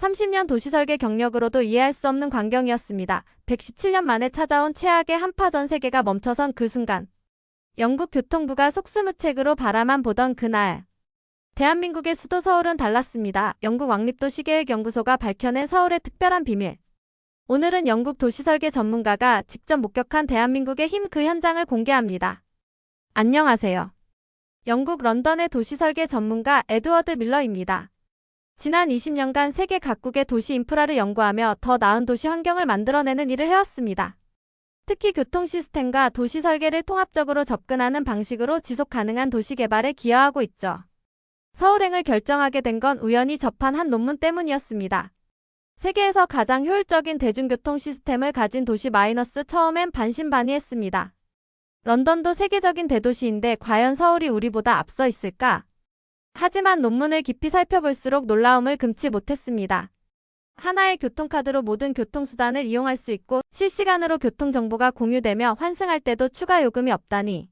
30년 도시설계 경력으로도 이해할 수 없는 광경이었습니다. 117년 만에 찾아온 최악의 한파 전 세계가 멈춰선 그 순간. 영국 교통부가 속수무책으로 바라만 보던 그날. 대한민국의 수도 서울은 달랐습니다. 영국 왕립도시계획연구소가 밝혀낸 서울의 특별한 비밀. 오늘은 영국 도시설계 전문가가 직접 목격한 대한민국의 힘 그 현장을 공개합니다. 안녕하세요. 영국 런던의 도시설계 전문가 에드워드 밀러입니다. 지난 20년간 세계 각국의 도시 인프라를 연구하며 더 나은 도시 환경을 만들어내는 일을 해왔습니다. 특히 교통 시스템과 도시 설계를 통합적으로 접근하는 방식으로 지속 가능한 도시 개발에 기여하고 있죠. 서울행을 결정하게 된 건 우연히 접한 한 논문 때문이었습니다. 세계에서 가장 효율적인 대중교통 시스템을 가진 도시 마이너스 처음엔 반신반의했습니다. 런던도 세계적인 대도시인데 과연 서울이 우리보다 앞서 있을까? 하지만 논문을 깊이 살펴볼수록 놀라움을 금치 못했습니다. 하나의 교통카드로 모든 교통수단을 이용할 수 있고 실시간으로 교통정보가 공유되며 환승할 때도 추가 요금이 없다니.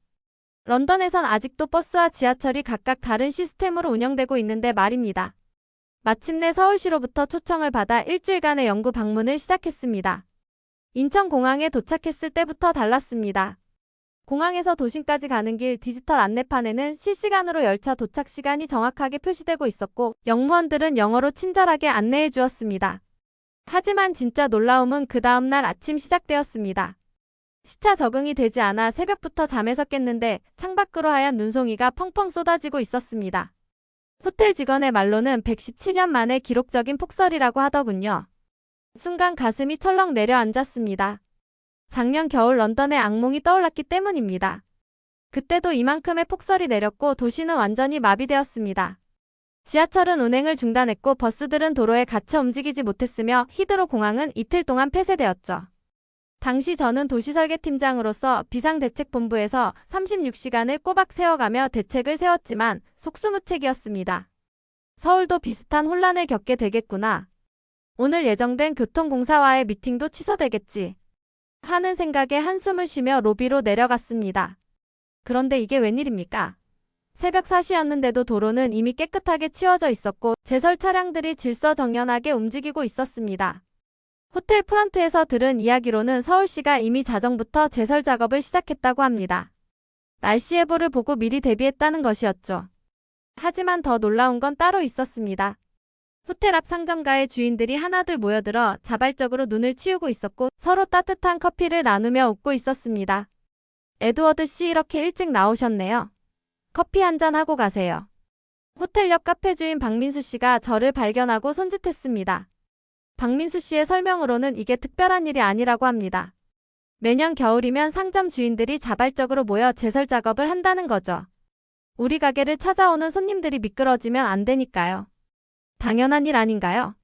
런던에선 아직도 버스와 지하철이 각각 다른 시스템으로 운영되고 있는데 말입니다. 마침내 서울시로부터 초청을 받아 일주일간의 연구 방문을 시작했습니다. 인천공항에 도착했을 때부터 달랐습니다. 공항에서 도심까지 가는 길 디지털 안내판에는 실시간으로 열차 도착 시간이 정확하게 표시되고 있었고 영무원들은 영어로 친절하게 안내해 주었습니다. 하지만 진짜 놀라움은 그 다음날 아침 시작되었습니다. 시차 적응이 되지 않아 새벽부터 잠에서 깼는데 창밖으로 하얀 눈송이가 펑펑 쏟아지고 있었습니다. 호텔 직원의 말로는 117년 만에 기록적인 폭설이라고 하더군요. 순간 가슴이 철렁 내려앉았습니다. 작년 겨울 런던의 악몽이 떠올랐기 때문입니다. 그때도 이만큼의 폭설이 내렸고 도시는 완전히 마비되었습니다. 지하철은 운행을 중단했고 버스들은 도로에 갇혀 움직이지 못했으며 히드로 공항은 이틀 동안 폐쇄되었죠. 당시 저는 도시설계팀장으로서 비상대책본부에서 36시간을 꼬박 세워가며 대책을 세웠지만 속수무책이었습니다. 서울도 비슷한 혼란을 겪게 되겠구나. 오늘 예정된 교통공사와의 미팅도 취소되겠지. 하는 생각에 한숨을 쉬며 로비로 내려갔습니다. 그런데 이게 웬일입니까? 새벽 4시였는데도 도로는 이미 깨끗하게 치워져 있었고 제설 차량들이 질서정연하게 움직이고 있었습니다. 호텔 프런트에서 들은 이야기로는 서울시가 이미 자정부터 제설 작업을 시작했다고 합니다. 날씨 예보를 보고 미리 대비했다는 것이었죠. 하지만 더 놀라운 건 따로 있었습니다. 호텔 앞 상점가의 주인들이 하나둘 모여들어 자발적으로 눈을 치우고 있었고 서로 따뜻한 커피를 나누며 웃고 있었습니다. 에드워드 씨 이렇게 일찍 나오셨네요. 커피 한잔 하고 가세요. 호텔 옆 카페 주인 박민수 씨가 저를 발견하고 손짓했습니다. 박민수 씨의 설명으로는 이게 특별한 일이 아니라고 합니다. 매년 겨울이면 상점 주인들이 자발적으로 모여 제설 작업을 한다는 거죠. 우리 가게를 찾아오는 손님들이 미끄러지면 안 되니까요. 당연한 일 아닌가요?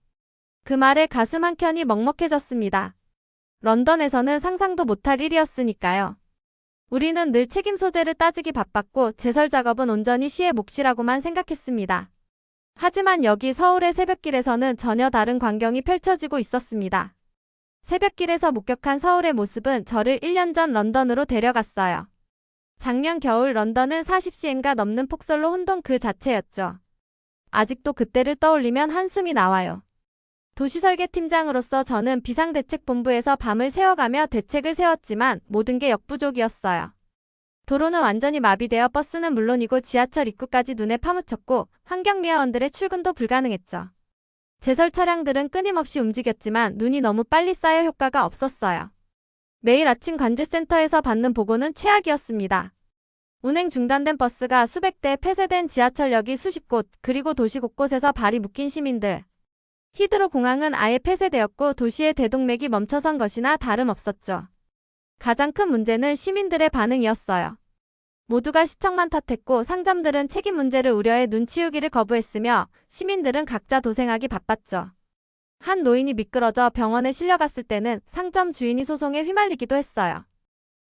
그 말에 가슴 한켠이 먹먹해졌습니다. 런던에서는 상상도 못할 일이었으니까요. 우리는 늘 책임 소재를 따지기 바빴고 제설 작업은 온전히 시의 몫이라고만 생각했습니다. 하지만 여기 서울의 새벽길에서는 전혀 다른 광경이 펼쳐지고 있었습니다. 새벽길에서 목격한 서울의 모습은 저를 1년 전 런던으로 데려갔어요. 작년 겨울 런던은 40cm가 넘는 폭설로 혼돈 그 자체였죠. 아직도 그때를 떠올리면 한숨이 나와요. 도시설계팀장으로서 저는 비상대책본부에서 밤을 새워가며 대책을 세웠지만 모든 게 역부족이었어요. 도로는 완전히 마비되어 버스는 물론이고 지하철 입구까지 눈에 파묻혔고 환경미화원들의 출근도 불가능했죠. 제설 차량들은 끊임없이 움직였지만 눈이 너무 빨리 쌓여 효과가 없었어요. 매일 아침 관제센터에서 받는 보고는 최악이었습니다. 운행 중단된 버스가 수백 대, 폐쇄된 지하철역이 수십 곳, 그리고 도시 곳곳에서 발이 묶인 시민들. 히드로 공항은 아예 폐쇄되었고 도시의 대동맥이 멈춰선 것이나 다름없었죠. 가장 큰 문제는 시민들의 반응이었어요. 모두가 시청만 탓했고 상점들은 책임 문제를 우려해 눈치우기를 거부했으며 시민들은 각자 도생하기 바빴죠. 한 노인이 미끄러져 병원에 실려갔을 때는 상점 주인이 소송에 휘말리기도 했어요.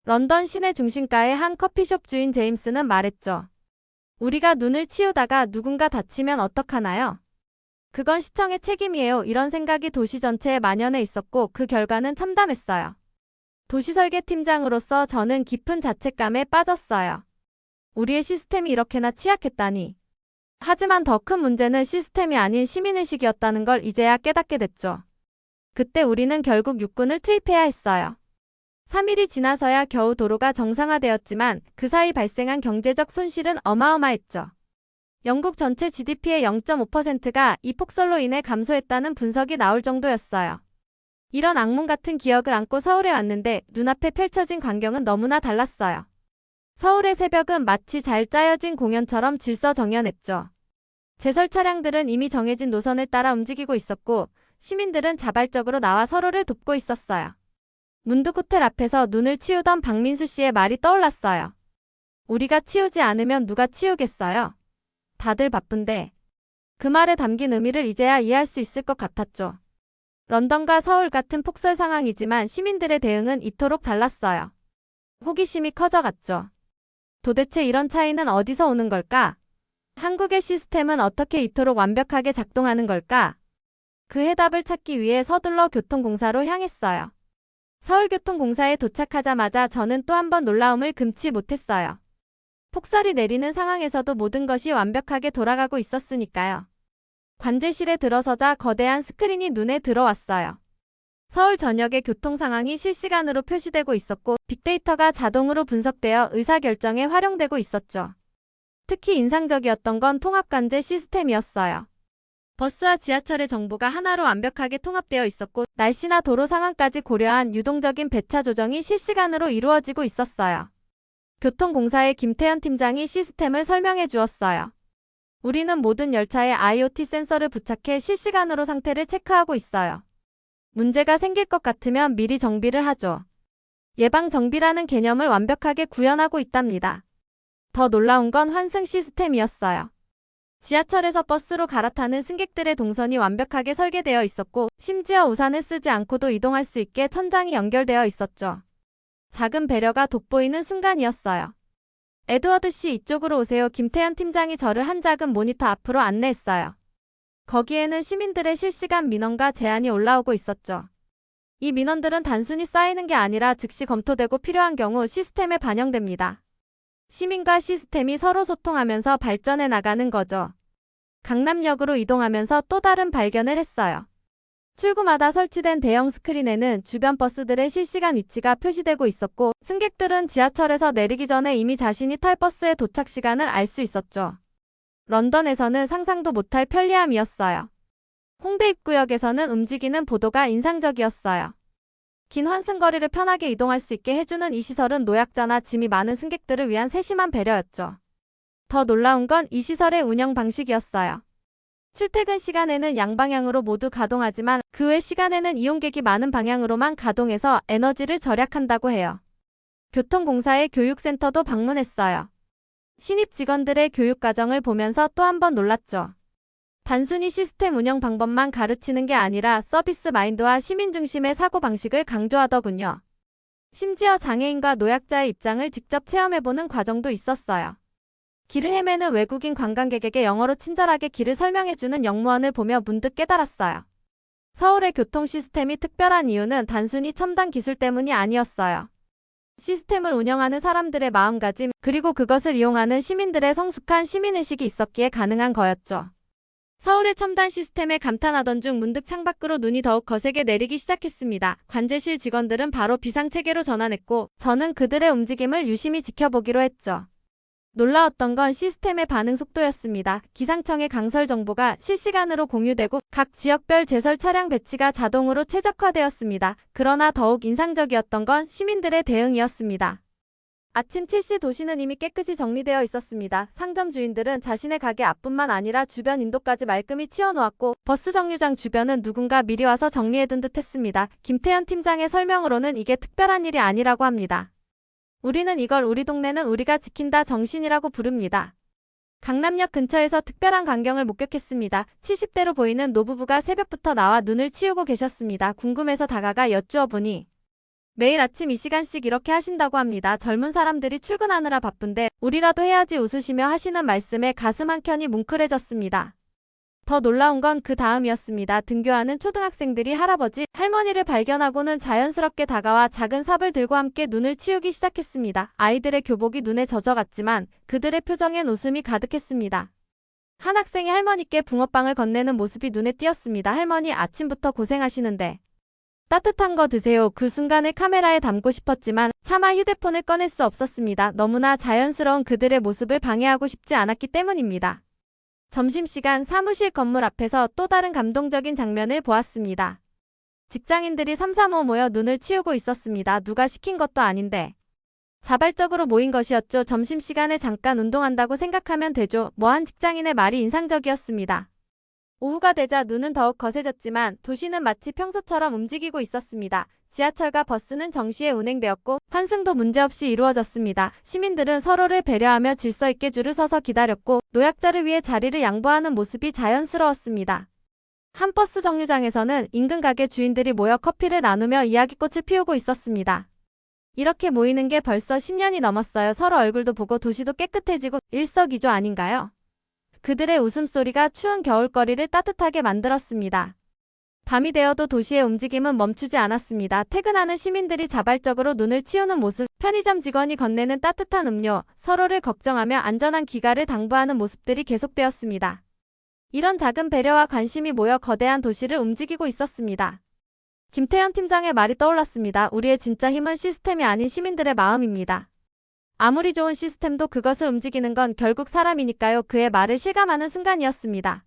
런던 시내 중심가의 한 커피숍 주인 제임스는 말했죠. 우리가 눈을 치우다가 누군가 다치면 어떡하나요? 그건 시청의 책임이에요. 이런 생각이 도시 전체에 만연해 있었고 그 결과는 참담했어요. 도시설계팀장으로서 저는 깊은 자책감에 빠졌어요. 우리의 시스템이 이렇게나 취약했다니. 하지만 더 큰 문제는 시스템이 아닌 시민의식이었다는 걸 이제야 깨닫게 됐죠. 그때 우리는 결국 육군을 투입해야 했어요. 3일이 지나서야 겨우 도로가 정상화되었지만 그 사이 발생한 경제적 손실은 어마어마했죠. 영국 전체 GDP의 0.5%가 이 폭설로 인해 감소했다는 분석이 나올 정도였어요. 이런 악몽 같은 기억을 안고 서울에 왔는데 눈앞에 펼쳐진 광경은 너무나 달랐어요. 서울의 새벽은 마치 잘 짜여진 공연처럼 질서정연했죠. 제설 차량들은 이미 정해진 노선을 따라 움직이고 있었고 시민들은 자발적으로 나와 서로를 돕고 있었어요. 문득 호텔 앞에서 눈을 치우던 박민수 씨의 말이 떠올랐어요. 우리가 치우지 않으면 누가 치우겠어요? 다들 바쁜데. 그 말에 담긴 의미를 이제야 이해할 수 있을 것 같았죠. 런던과 서울 같은 폭설 상황이지만 시민들의 대응은 이토록 달랐어요. 호기심이 커져갔죠. 도대체 이런 차이는 어디서 오는 걸까? 한국의 시스템은 어떻게 이토록 완벽하게 작동하는 걸까? 그 해답을 찾기 위해 서둘러 교통공사로 향했어요. 서울교통공사에 도착하자마자 저는 또 한 번 놀라움을 금치 못했어요. 폭설이 내리는 상황에서도 모든 것이 완벽하게 돌아가고 있었으니까요. 관제실에 들어서자 거대한 스크린이 눈에 들어왔어요. 서울 전역의 교통 상황이 실시간으로 표시되고 있었고 빅데이터가 자동으로 분석되어 의사결정에 활용되고 있었죠. 특히 인상적이었던 건 통합관제 시스템이었어요. 버스와 지하철의 정보가 하나로 완벽하게 통합되어 있었고 날씨나 도로 상황까지 고려한 유동적인 배차 조정이 실시간으로 이루어지고 있었어요. 교통공사의 김태현 팀장이 시스템을 설명해 주었어요. 우리는 모든 열차에 IoT 센서를 부착해 실시간으로 상태를 체크하고 있어요. 문제가 생길 것 같으면 미리 정비를 하죠. 예방정비라는 개념을 완벽하게 구현하고 있답니다. 더 놀라운 건 환승 시스템이었어요. 지하철에서 버스로 갈아타는 승객들의 동선이 완벽하게 설계되어 있었고 심지어 우산을 쓰지 않고도 이동할 수 있게 천장이 연결되어 있었죠. 작은 배려가 돋보이는 순간이었어요. 에드워드 씨 이쪽으로 오세요. 김태현 팀장이 저를 한 작은 모니터 앞으로 안내했어요. 거기에는 시민들의 실시간 민원과 제안이 올라오고 있었죠. 이 민원들은 단순히 쌓이는 게 아니라 즉시 검토되고 필요한 경우 시스템에 반영됩니다. 시민과 시스템이 서로 소통하면서 발전해 나가는 거죠. 강남역으로 이동하면서 또 다른 발견을 했어요. 출구마다 설치된 대형 스크린에는 주변 버스들의 실시간 위치가 표시되고 있었고 승객들은 지하철에서 내리기 전에 이미 자신이 탈 버스의 도착 시간을 알 수 있었죠. 런던에서는 상상도 못할 편리함이었어요. 홍대 입구역에서는 움직이는 보도가 인상적이었어요. 긴 환승거리를 편하게 이동할 수 있게 해주는 이 시설은 노약자나 짐이 많은 승객들을 위한 세심한 배려였죠. 더 놀라운 건 이 시설의 운영 방식이었어요. 출퇴근 시간에는 양방향으로 모두 가동하지만 그 외 시간에는 이용객이 많은 방향으로만 가동해서 에너지를 절약한다고 해요. 교통공사의 교육센터도 방문했어요. 신입 직원들의 교육 과정을 보면서 또 한 번 놀랐죠. 단순히 시스템 운영 방법만 가르치는 게 아니라 서비스 마인드와 시민 중심의 사고방식을 강조하더군요. 심지어 장애인과 노약자의 입장을 직접 체험해보는 과정도 있었어요. 길을 헤매는 외국인 관광객에게 영어로 친절하게 길을 설명해주는 영무원을 보며 문득 깨달았어요. 서울의 교통 시스템이 특별한 이유는 단순히 첨단 기술 때문이 아니었어요. 시스템을 운영하는 사람들의 마음가짐, 그리고 그것을 이용하는 시민들의 성숙한 시민의식이 있었기에 가능한 거였죠. 서울의 첨단 시스템에 감탄하던 중 문득 창밖으로 눈이 더욱 거세게 내리기 시작했습니다. 관제실 직원들은 바로 비상체계로 전환했고 저는 그들의 움직임을 유심히 지켜보기로 했죠. 놀라웠던 건 시스템의 반응 속도였습니다. 기상청의 강설 정보가 실시간으로 공유되고 각 지역별 제설 차량 배치가 자동으로 최적화되었습니다. 그러나 더욱 인상적이었던 건 시민들의 대응이었습니다. 아침 7시 도시는 이미 깨끗이 정리되어 있었습니다. 상점 주인들은 자신의 가게 앞뿐만 아니라 주변 인도까지 말끔히 치워놓았고 버스 정류장 주변은 누군가 미리 와서 정리해둔 듯 했습니다. 김태현 팀장의 설명으로는 이게 특별한 일이 아니라고 합니다. 우리는 이걸 우리 동네는 우리가 지킨다 정신이라고 부릅니다. 강남역 근처에서 특별한 광경을 목격했습니다. 70대로 보이는 노부부가 새벽부터 나와 눈을 치우고 계셨습니다. 궁금해서 다가가 여쭈어 보니 매일 아침 이 시간씩 이렇게 하신다고 합니다. 젊은 사람들이 출근하느라 바쁜데 우리라도 해야지 웃으시며 하시는 말씀에 가슴 한켠이 뭉클해졌습니다. 더 놀라운 건 그 다음이었습니다. 등교하는 초등학생들이 할아버지, 할머니를 발견하고는 자연스럽게 다가와 작은 삽을 들고 함께 눈을 치우기 시작했습니다. 아이들의 교복이 눈에 젖어갔지만 그들의 표정엔 웃음이 가득했습니다. 한 학생이 할머니께 붕어빵을 건네는 모습이 눈에 띄었습니다. 할머니 아침부터 고생하시는데 따뜻한 거 드세요. 그 순간을 카메라에 담고 싶었지만 차마 휴대폰을 꺼낼 수 없었습니다. 너무나 자연스러운 그들의 모습을 방해하고 싶지 않았기 때문입니다. 점심시간 사무실 건물 앞에서 또 다른 감동적인 장면을 보았습니다. 직장인들이 삼삼오오 모여 눈을 치우고 있었습니다. 누가 시킨 것도 아닌데 자발적으로 모인 것이었죠. 점심시간에 잠깐 운동한다고 생각하면 되죠. 한 직장인의 말이 인상적이었습니다. 오후가 되자 눈은 더욱 거세졌지만 도시는 마치 평소처럼 움직이고 있었습니다. 지하철과 버스는 정시에 운행되었고 환승도 문제없이 이루어졌습니다. 시민들은 서로를 배려하며 질서 있게 줄을 서서 기다렸고 노약자를 위해 자리를 양보하는 모습이 자연스러웠습니다. 한 버스 정류장에서는 인근 가게 주인들이 모여 커피를 나누며 이야기꽃을 피우고 있었습니다. 이렇게 모이는 게 벌써 10년이 넘었어요. 서로 얼굴도 보고 도시도 깨끗해지고 일석이조 아닌가요? 그들의 웃음소리가 추운 겨울거리를 따뜻하게 만들었습니다. 밤이 되어도 도시의 움직임은 멈추지 않았습니다. 퇴근하는 시민들이 자발적으로 눈을 치우는 모습, 편의점 직원이 건네는 따뜻한 음료, 서로를 걱정하며 안전한 귀가를 당부하는 모습들이 계속되었습니다. 이런 작은 배려와 관심이 모여 거대한 도시를 움직이고 있었습니다. 김태현 팀장의 말이 떠올랐습니다. 우리의 진짜 힘은 시스템이 아닌 시민들의 마음입니다. 아무리 좋은 시스템도 그것을 움직이는 건 결국 사람이니까요. 그의 말을 실감하는 순간이었습니다.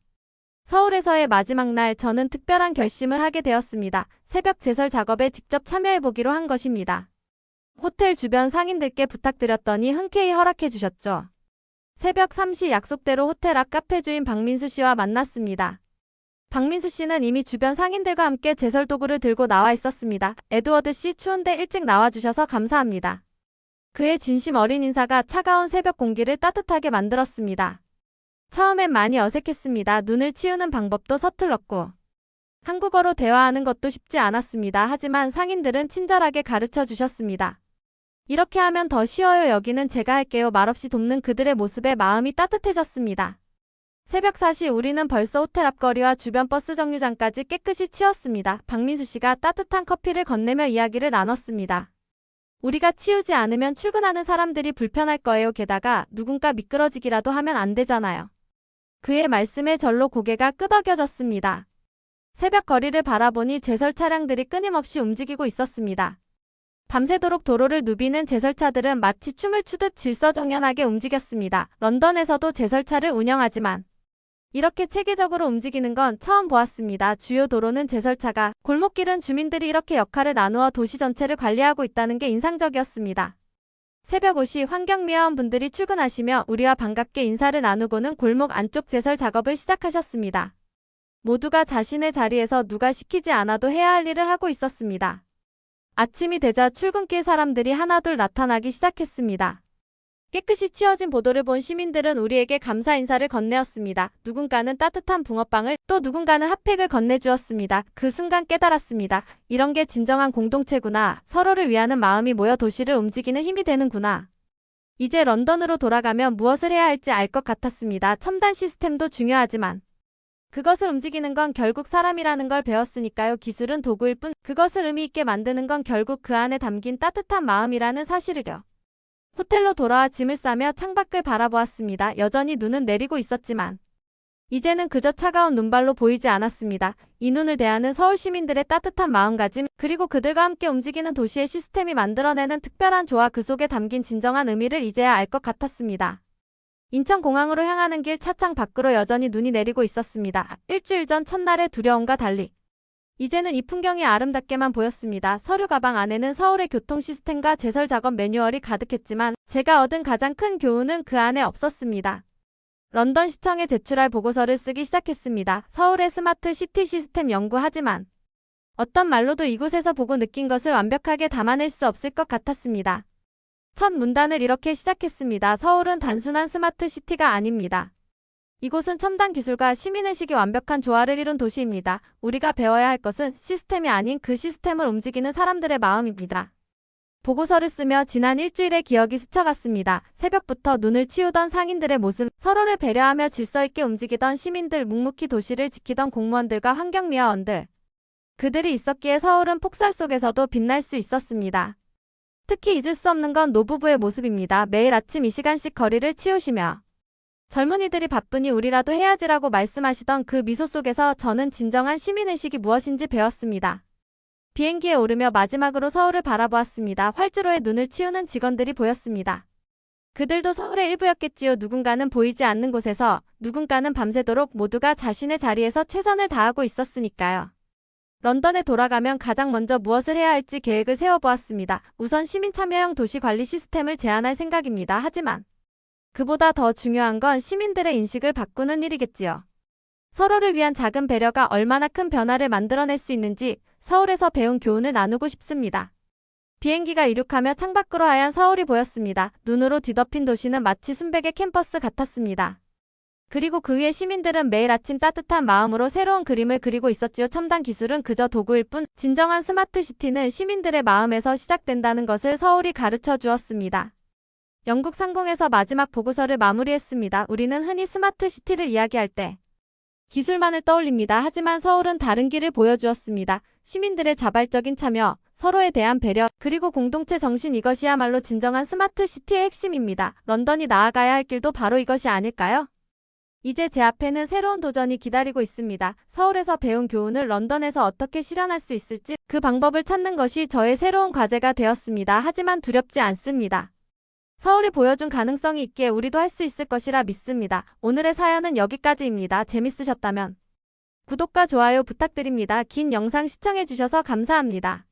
서울에서의 마지막 날 저는 특별한 결심을 하게 되었습니다. 새벽 제설 작업에 직접 참여해보기로 한 것입니다. 호텔 주변 상인들께 부탁드렸더니 흔쾌히 허락해 주셨죠. 새벽 3시 약속대로 호텔 앞 카페 주인 박민수 씨와 만났습니다. 박민수 씨는 이미 주변 상인들과 함께 제설 도구를 들고 나와 있었습니다. 에드워드 씨, 추운데 일찍 나와주셔서 감사합니다. 그의 진심 어린 인사가 차가운 새벽 공기를 따뜻하게 만들었습니다. 처음엔 많이 어색했습니다. 눈을 치우는 방법도 서툴렀고 한국어로 대화하는 것도 쉽지 않았습니다. 하지만 상인들은 친절하게 가르쳐 주셨습니다. 이렇게 하면 더 쉬워요. 여기는 제가 할게요. 말없이 돕는 그들의 모습에 마음이 따뜻해졌습니다. 새벽 4시 우리는 벌써 호텔 앞거리와 주변 버스 정류장까지 깨끗이 치웠습니다. 박민수 씨가 따뜻한 커피를 건네며 이야기를 나눴습니다. 우리가 치우지 않으면 출근하는 사람들이 불편할 거예요. 게다가 누군가 미끄러지기라도 하면 안 되잖아요. 그의 말씀에 절로 고개가 끄덕여졌습니다. 새벽 거리를 바라보니 제설 차량들이 끊임없이 움직이고 있었습니다. 밤새도록 도로를 누비는 제설차들은 마치 춤을 추듯 질서정연하게 움직였습니다. 런던에서도 제설차를 운영하지만 이렇게 체계적으로 움직이는 건 처음 보았습니다. 주요 도로는 제설차가, 골목길은 주민들이 이렇게 역할을 나누어 도시 전체를 관리하고 있다는 게 인상적이었습니다. 새벽 5시 환경미화원분들이 출근하시며 우리와 반갑게 인사를 나누고는 골목 안쪽 제설 작업을 시작하셨습니다. 모두가 자신의 자리에서 누가 시키지 않아도 해야 할 일을 하고 있었습니다. 아침이 되자 출근길 사람들이 하나둘 나타나기 시작했습니다. 깨끗이 치워진 보도를 본 시민들은 우리에게 감사 인사를 건네었습니다. 누군가는 따뜻한 붕어빵을, 또 누군가는 핫팩을 건네주었습니다. 그 순간 깨달았습니다. 이런 게 진정한 공동체구나. 서로를 위하는 마음이 모여 도시를 움직이는 힘이 되는구나. 이제 런던으로 돌아가면 무엇을 해야 할지 알 것 같았습니다. 첨단 시스템도 중요하지만 그것을 움직이는 건 결국 사람이라는 걸 배웠으니까요. 기술은 도구일 뿐 그것을 의미 있게 만드는 건 결국 그 안에 담긴 따뜻한 마음이라는 사실을요. 호텔로 돌아와 짐을 싸며 창밖을 바라보았습니다. 여전히 눈은 내리고 있었지만 이제는 그저 차가운 눈발로 보이지 않았습니다. 이 눈을 대하는 서울 시민들의 따뜻한 마음가짐, 그리고 그들과 함께 움직이는 도시의 시스템이 만들어내는 특별한 조화, 그 속에 담긴 진정한 의미를 이제야 알 것 같았습니다. 인천공항으로 향하는 길 차창 밖으로 여전히 눈이 내리고 있었습니다. 일주일 전 첫날의 두려움과 달리 이제는 이 풍경이 아름답게만 보였습니다. 서류 가방 안에는 서울의 교통 시스템과 제설 작업 매뉴얼이 가득했지만 제가 얻은 가장 큰 교훈은 그 안에 없었습니다. 런던 시청에 제출할 보고서를 쓰기 시작했습니다. 서울의 스마트 시티 시스템 연구하지만 어떤 말로도 이곳에서 보고 느낀 것을 완벽하게 담아낼 수 없을 것 같았습니다. 첫 문단을 이렇게 시작했습니다. 서울은 단순한 스마트 시티가 아닙니다. 이곳은 첨단 기술과 시민의식이 완벽한 조화를 이룬 도시입니다. 우리가 배워야 할 것은 시스템이 아닌 그 시스템을 움직이는 사람들의 마음입니다. 보고서를 쓰며 지난 일주일의 기억이 스쳐갔습니다. 새벽부터 눈을 치우던 상인들의 모습, 서로를 배려하며 질서 있게 움직이던 시민들, 묵묵히 도시를 지키던 공무원들과 환경미화원들. 그들이 있었기에 서울은 폭설 속에서도 빛날 수 있었습니다. 특히 잊을 수 없는 건 노부부의 모습입니다. 매일 아침 이 시간씩 거리를 치우시며 젊은이들이 바쁘니 우리라도 해야지라고 말씀하시던 그 미소 속에서 저는 진정한 시민의식이 무엇인지 배웠습니다. 비행기에 오르며 마지막으로 서울을 바라보았습니다. 활주로에 눈을 치우는 직원들이 보였습니다. 그들도 서울의 일부였겠지요. 누군가는 보이지 않는 곳에서, 누군가는 밤새도록 모두가 자신의 자리에서 최선을 다하고 있었으니까요. 런던에 돌아가면 가장 먼저 무엇을 해야 할지 계획을 세워보았습니다. 우선 시민 참여형 도시 관리 시스템을 제안할 생각입니다. 하지만 그보다 더 중요한 건 시민들의 인식을 바꾸는 일이겠지요. 서로를 위한 작은 배려가 얼마나 큰 변화를 만들어낼 수 있는지 서울에서 배운 교훈을 나누고 싶습니다. 비행기가 이륙하며 창밖으로 하얀 서울이 보였습니다. 눈으로 뒤덮인 도시는 마치 순백의 캠퍼스 같았습니다. 그리고 그 위에 시민들은 매일 아침 따뜻한 마음으로 새로운 그림을 그리고 있었지요. 첨단 기술은 그저 도구일 뿐, 진정한 스마트 시티는 시민들의 마음에서 시작된다는 것을 서울이 가르쳐 주었습니다. 영국 상공에서 마지막 보고서를 마무리했습니다. 우리는 흔히 스마트 시티를 이야기할 때 기술만을 떠올립니다. 하지만 서울은 다른 길을 보여주었습니다. 시민들의 자발적인 참여, 서로에 대한 배려, 그리고 공동체 정신, 이것이야말로 진정한 스마트 시티의 핵심입니다. 런던이 나아가야 할 길도 바로 이것이 아닐까요? 이제 제 앞에는 새로운 도전이 기다리고 있습니다. 서울에서 배운 교훈을 런던에서 어떻게 실현할 수 있을지 그 방법을 찾는 것이 저의 새로운 과제가 되었습니다. 하지만 두렵지 않습니다. 서울이 보여준 가능성이 있기에 우리도 할 수 있을 것이라 믿습니다. 오늘의 사연은 여기까지입니다. 재밌으셨다면 구독과 좋아요 부탁드립니다. 긴 영상 시청해주셔서 감사합니다.